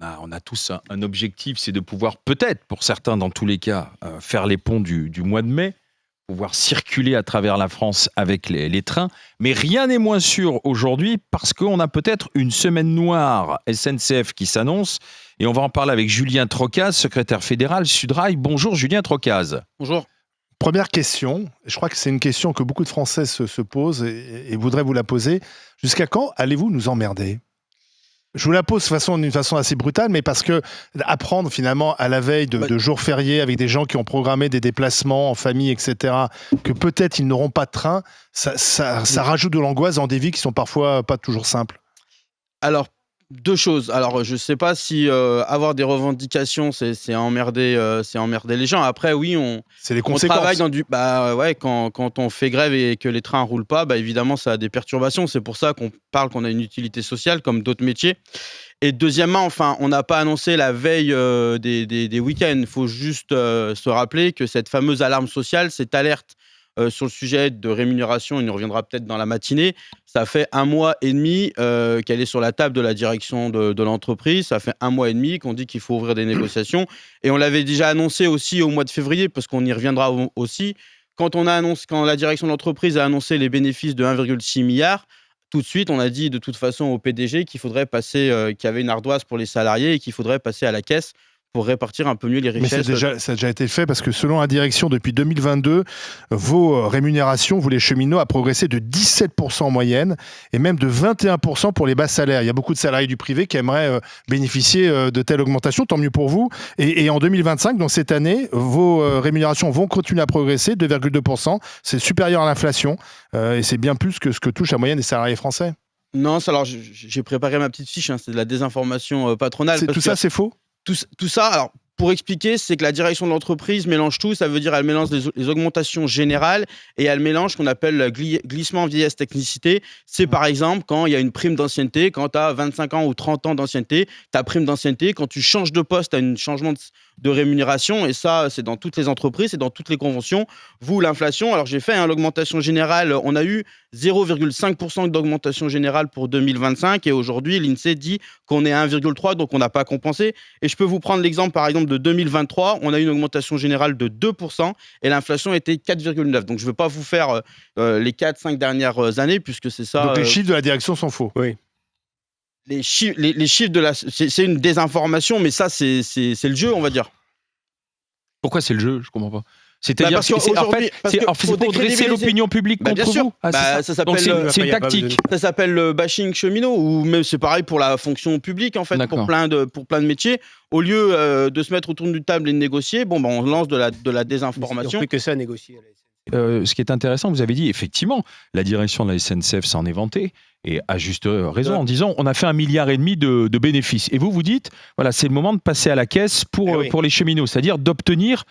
On a tous un objectif, c'est de pouvoir peut-être, pour certains dans tous les cas, faire les ponts du mois de mai, pouvoir circuler à travers la France avec les trains. Mais rien n'est moins sûr aujourd'hui parce qu'on a peut-être une semaine noire SNCF qui s'annonce. Et on va en parler avec Julien Trocaz, secrétaire fédéral Sudrail. Bonjour Julien Trocaz. Bonjour. Première question, je crois que c'est une question que beaucoup de Français se posent et voudraient vous la poser. Jusqu'à quand allez-vous nous emmerder ? Je vous la pose d'une façon assez brutale, mais parce que apprendre finalement à la veille de jours fériés avec des gens qui ont programmé des déplacements en famille, etc., que peut-être ils n'auront pas de train, ça rajoute de l'angoisse dans des vies qui sont parfois pas toujours simples. Alors, deux choses. Alors, je ne sais pas si avoir des revendications, c'est emmerder les gens. Après, oui, c'est les on conséquences. travaille dans du... quand on fait grève et que les trains ne roulent pas, évidemment, ça a des perturbations. C'est pour ça qu'on parle qu'on a une utilité sociale, comme d'autres métiers. Et deuxièmement, on n'a pas annoncé la veille des week-ends. Il faut juste se rappeler que cette fameuse alarme sociale, cette alerte sur le sujet de rémunération, il nous reviendra peut-être dans la matinée. Ça fait 1 mois et demi qu'elle est sur la table de la direction de l'entreprise. Ça fait 1 mois et demi qu'on dit qu'il faut ouvrir des négociations. Et on l'avait déjà annoncé aussi au mois de février, parce qu'on y reviendra aussi. Quand la direction de l'entreprise a annoncé les bénéfices de 1,6 milliard, tout de suite, on a dit de toute façon au PDG qu'il faudrait passer, qu'il y avait une ardoise pour les salariés et qu'il faudrait passer à la caisse pour répartir un peu mieux les richesses. Mais ça a déjà été fait parce que selon la direction, depuis 2022, vos rémunérations, vous les cheminots, a progressé de 17% en moyenne et même de 21% pour les bas salaires. Il y a beaucoup de salariés du privé qui aimeraient bénéficier de telle augmentation, tant mieux pour vous. Et en 2025, donc cette année, vos rémunérations vont continuer à progresser, 2,2%. C'est supérieur à l'inflation et c'est bien plus que ce que touche la moyenne des salariés français. Non, alors j'ai préparé ma petite fiche, c'est de la désinformation patronale. Tout ça, c'est faux ? Tout ça, alors, pour expliquer, c'est que la direction de l'entreprise mélange tout. Ça veut dire elle mélange les augmentations générales et elle mélange ce qu'on appelle le glissement vieillesse technicité. C'est par exemple quand il y a une prime d'ancienneté, quand tu as 25 ans ou 30 ans d'ancienneté, ta prime d'ancienneté, quand tu changes de poste, tu as un changement de rémunération, et ça, c'est dans toutes les entreprises, c'est dans toutes les conventions. Vous, l'inflation, alors j'ai fait l'augmentation générale, on a eu 0,5% d'augmentation générale pour 2025, et aujourd'hui, l'INSEE dit qu'on est à 1,3%, donc on n'a pas compensé. Et je peux vous prendre l'exemple, par exemple, de 2023, on a eu une augmentation générale de 2%, et l'inflation était 4,9%. Donc je ne veux pas vous faire les 4-5 dernières années, puisque c'est ça... Donc les chiffres de la direction sont faux. Oui. Les chiffres c'est une désinformation, mais ça, c'est le jeu, on va dire. Pourquoi c'est le jeu ? Je comprends pas. C'est-à-dire parce qu'aujourd'hui, c'est pour dresser l'opinion publique contre bien sûr. vous. Ça s'appelle c'est une tactique. Ça s'appelle le bashing cheminot, ou même c'est pareil pour la fonction publique en fait, pour plein de métiers. Au lieu de se mettre autour d'une table et de négocier, on lance de la désinformation. On fait que ça à négocier. Ce qui est intéressant, vous avez dit, effectivement, la direction de la SNCF s'en est vantée, et à juste raison, en disant on a fait 1,5 milliard de bénéfices. Et vous dites, voilà, c'est le moment de passer à la caisse pour les cheminots, c'est-à-dire d'obtenir...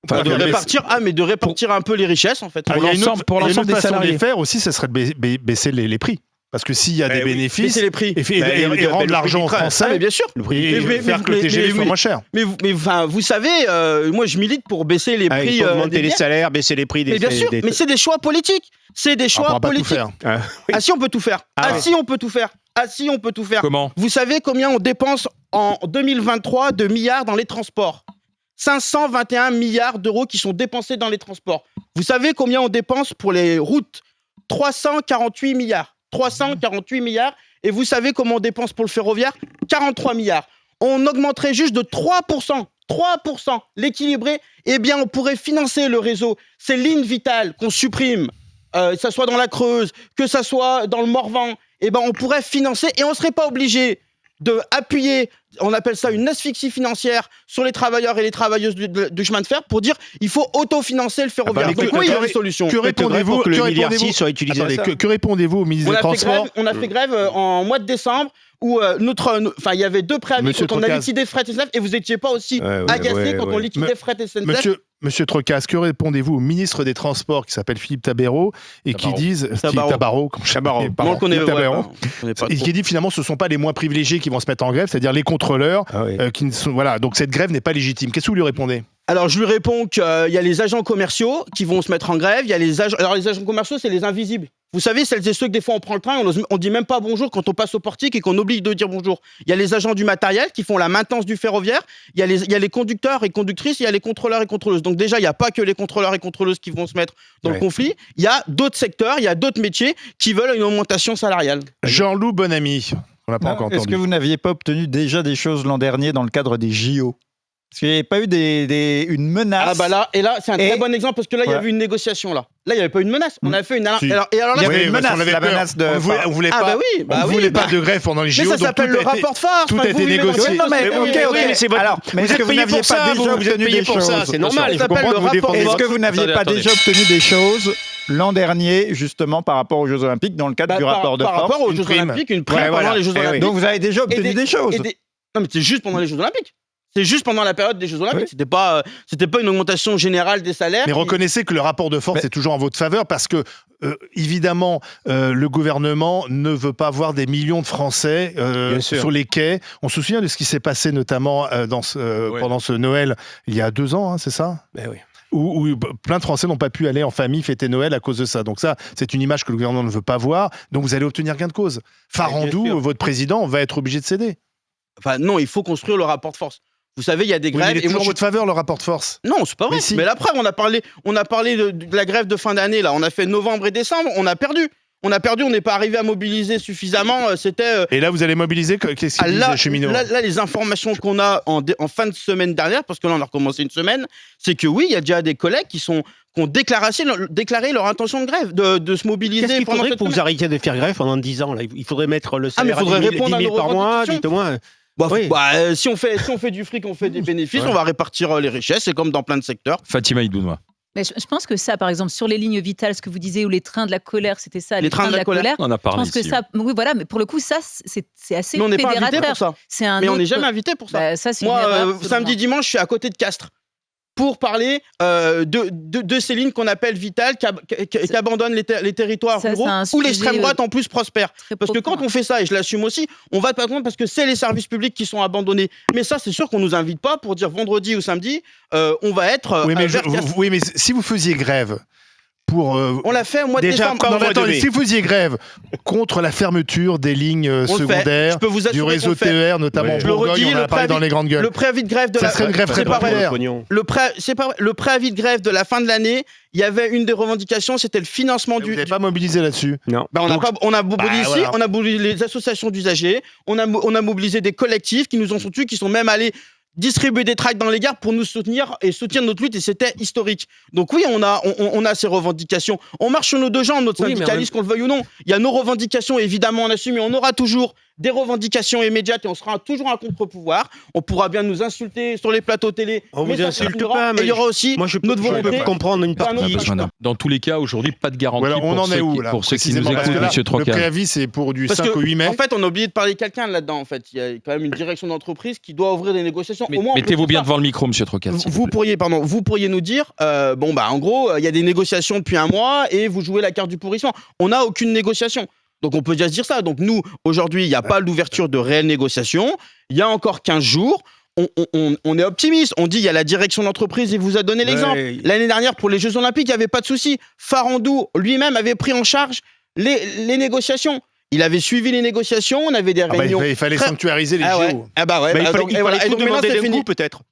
de répartir un peu les richesses, en fait. Pour l'ensemble des salariés. De faire aussi, ça serait de baisser les prix. Parce que s'il y a des bénéfices, les prix. Et rendre l'argent aux Français, mais bien sûr. Et faire que le TGV soit moins cher. Mais vous savez, moi je milite pour baisser les prix. Il faut augmenter les salaires, baisser les prix des... Mais bien sûr, mais c'est des choix politiques. C'est des choix politiques. Ah si, on peut tout faire. Si, on peut tout faire. On peut tout faire. Comment ? Vous savez combien on dépense en 2023 de milliards dans les transports ? 521 milliards d'euros qui sont dépensés dans les transports. Vous savez combien on dépense pour les routes ? 348 milliards. 348 milliards. Et vous savez comment on dépense pour le ferroviaire ? 43 milliards. On augmenterait juste de 3% l'équilibré. Eh bien, on pourrait financer le réseau. Ces lignes vitales qu'on supprime, que ça soit dans la Creuse, que ça soit dans le Morvan, eh ben, on pourrait financer et on ne serait pas obligé d'appuyer, on appelle ça une asphyxie financière, sur les travailleurs et les travailleuses du chemin de fer pour dire il faut autofinancer le ferroviaire. Donc oui, il y a une solution. Que répondez-vous que le milliard 6 soit utilisé? Que répondez-vous au ministre des Transports? On a fait grève en mois de décembre où il y avait 2 préavis quand on a liquidé Fret SNCF, et vous n'étiez pas aussi agacé quand on liquidait Fret SNCF. Monsieur Trocaz, que répondez-vous au ministre des Transports qui s'appelle Philippe Tabarot et qui disent qui dit finalement ce ne sont pas les moins privilégiés qui vont se mettre en grève, c'est-à-dire les contrôleurs qui ne sont, voilà, donc cette grève n'est pas légitime. Qu'est-ce que vous lui répondez? Alors, je lui réponds qu'il y a les agents commerciaux qui vont se mettre en grève. Il y a les agents. Alors, les agents commerciaux, c'est les invisibles. Vous savez, celles et ceux que des fois on prend le train, on dit même pas bonjour quand on passe au portique et qu'on oblige de dire bonjour. Il y a les agents du matériel qui font la maintenance du ferroviaire. Il y a les conducteurs et conductrices. Il y a les contrôleurs et contrôleuses. Donc déjà, il n'y a pas que les contrôleurs et contrôleuses qui vont se mettre dans le conflit. Il y a d'autres secteurs, il y a d'autres métiers qui veulent une augmentation salariale. Jean-Loup Bonamy, on l'a pas encore entendu. Est-ce que vous n'aviez pas obtenu déjà des choses l'an dernier dans le cadre des JO ? Parce qu'il n'y avait pas eu une menace. Ah bah là, et là, c'est un très bon exemple parce que là, il y avait une négociation là. Là, il n'y avait pas une menace. On a fait une. Si. Alors là, Il y avait Oui, une parce menace, qu'on avait la peur. menace de. On voulait Ah pas, bah oui, on voulait pas de grève pendant les JO. Mais ça donc s'appelle tout le a été- rapport de force. tout a été Vous vivez dans négocié. une- Non, mais Oui, oui, ok. oui, c'est votre- Alors, mais Vous est-ce êtes que vous payé n'aviez pour ça, pas déjà vous êtes obtenu payé des pour ça, choses c'est normal. Je Je comprends comprends que vous défendez Est-ce votre- que vous n'aviez pas Attendez. déjà obtenu des choses l'an dernier, justement, par rapport aux Jeux Olympiques, dans le cadre du rapport de par force rapport aux une Jeux prime. Olympiques, une prime Ouais, pendant voilà. les Jeux Eh oui. Olympiques. Donc vous avez déjà obtenu des choses. Non, mais c'est juste pendant les Jeux Olympiques. C'est juste pendant la période des Jeux Olympiques. Oui. C'était pas une augmentation générale des salaires. Mais reconnaissez que le rapport de force est toujours en votre faveur parce que, évidemment, le gouvernement ne veut pas voir des millions de Français Bien sûr. sur les quais. On se souvient de ce qui s'est passé notamment pendant ce Noël il y a 2 ans, hein, c'est ça ? Ben oui. Où plein de Français n'ont pas pu aller en famille fêter Noël à cause de ça. Donc ça, c'est une image que le gouvernement ne veut pas voir. Donc vous allez obtenir gain de cause. Farandou, sûr. votre président, va être obligé de céder. Enfin, non, il faut construire le rapport de force. Vous savez, il y a des Oui, mais grèves. il est toujours en votre faveur, le rapport de force. Non, c'est pas vrai. Mais si. Mais la preuve, on a parlé de la grève de fin d'année. Là, on a fait novembre et décembre. On a perdu. On n'est pas arrivé à mobiliser suffisamment. C'était. Et là, vous allez mobiliser, qu'est-ce qu'ils disent Là, les cheminots là, les informations qu'on a en fin de semaine dernière, parce que là, on a recommencé une semaine, c'est que oui, il y a déjà des collègues qui ont déclaré leur intention de grève, de se mobiliser Qu'est-ce qu'il pendant faudrait cette pour que vous semaine. arrêtiez de faire grève pendant 10 ans là ? Il faudrait mettre le Ah, mais salaire faudrait à 10 000, répondre à 10 000 nos par mois, revendications. dites-moi. Bah, Oui. si on fait du fric, on fait des bénéfices, Ouais. on va répartir les richesses, c'est comme dans plein de secteurs. Fatima Idouna. Mais je pense que ça, par exemple, sur les lignes vitales, ce que vous disiez, ou les trains de la colère, c'était ça, les trains de la colère. On en a Je parlé pense que ici. ça, oui, voilà, mais pour le coup, ça, c'est assez Mais on n'est pas invité fédérateur. pour ça. C'est un Mais on n'est autre- jamais invité pour ça. Bah, ça, c'est une Moi, erreur, selon samedi, moi. dimanche, je suis à côté de Castres pour parler de ces lignes qu'on appelle vitales, qui abandonnent les territoires Ça, ruraux, c'est un où l'extrême sujet, droite en plus prospère. Très Parce que profond. quand on fait ça, et je l'assume aussi, on va pas loin parce que c'est les services publics qui sont abandonnés. Mais ça, c'est sûr qu'on nous invite pas pour dire vendredi ou samedi, on va être oui, mais vers Castres. oui, mais si vous faisiez grève pour... On l'a fait au mois de Déjà décembre. pas Non, au mais mois de attendez, mai. si vous faisiez grève contre la fermeture des lignes On le fait. secondaires, Je peux vous du assurer réseau qu'on le fait. TER, notamment Ouais. en Je le Bourgogne, redis, on en a le parlé dans les grandes gueules. Le préavis de grève de Ça la serait une grève très c'est pas vrai. populaire. Pognon. C'est pas vrai. Le préavis de grève de la fin de l'année, il y avait une des revendications, c'était le financement Vous du. n'avez pas mobilisé là-dessus. Non. Bah, on a mobilisé, voilà. on a mobilisé les associations d'usagers, on a mobilisé des collectifs qui nous ont soutenus, qui sont même allés distribuer des tracts dans les gares pour nous soutenir et soutenir notre lutte, et c'était historique. Donc oui, on a ces revendications. On marche sur nos deux jambes, notre Oui, mais syndicaliste, qu'on le veuille ou non. Il y a nos revendications, évidemment, on assume, mais on aura toujours des revendications immédiates et on sera toujours un contre-pouvoir. On pourra bien nous insulter sur les plateaux télé. On mais vous ça insulte continuera. pas, mais Et il y aura aussi Moi, je peux, notre je volonté. peux comprendre une Pas un partie. autre Voilà. Dans tous les cas, aujourd'hui, pas de garantie Voilà, on pour, en est ceux où qui, là pour ceux qui nous précisément Parce écoutent, que là, monsieur le Troca. préavis, c'est pour du Parce 5 au 8 mai. en fait, on a oublié de parler de quelqu'un là-dedans. En fait, il y a quand même une direction d'entreprise qui doit ouvrir des négociations. Au moins, on peut Mettez-vous faire bien ça. devant le micro, monsieur Troca. Vous pourriez nous dire, en gros, il y a des négociations depuis un mois et vous jouez la carte du pourrissement. On n'a aucune négociation. Donc on peut déjà se dire ça. Donc nous, aujourd'hui, il n'y a pas d'ouverture de réelles négociations. Il y a encore 15 jours. On est optimiste. On dit, il y a la direction d'entreprise et vous a donné l'exemple. Ouais. L'année dernière, pour les Jeux Olympiques, il n'y avait pas de souci. Farandou lui-même avait pris en charge les négociations. Il avait suivi les négociations, on avait des réunions. Il fallait très- sanctuariser les Ah ouais. JO. Ah bah ouais. Bah, il bah fallait, donc, il et voilà. fallait Et tout donc maintenant, demander c'est d'un fini. coup, peut-être.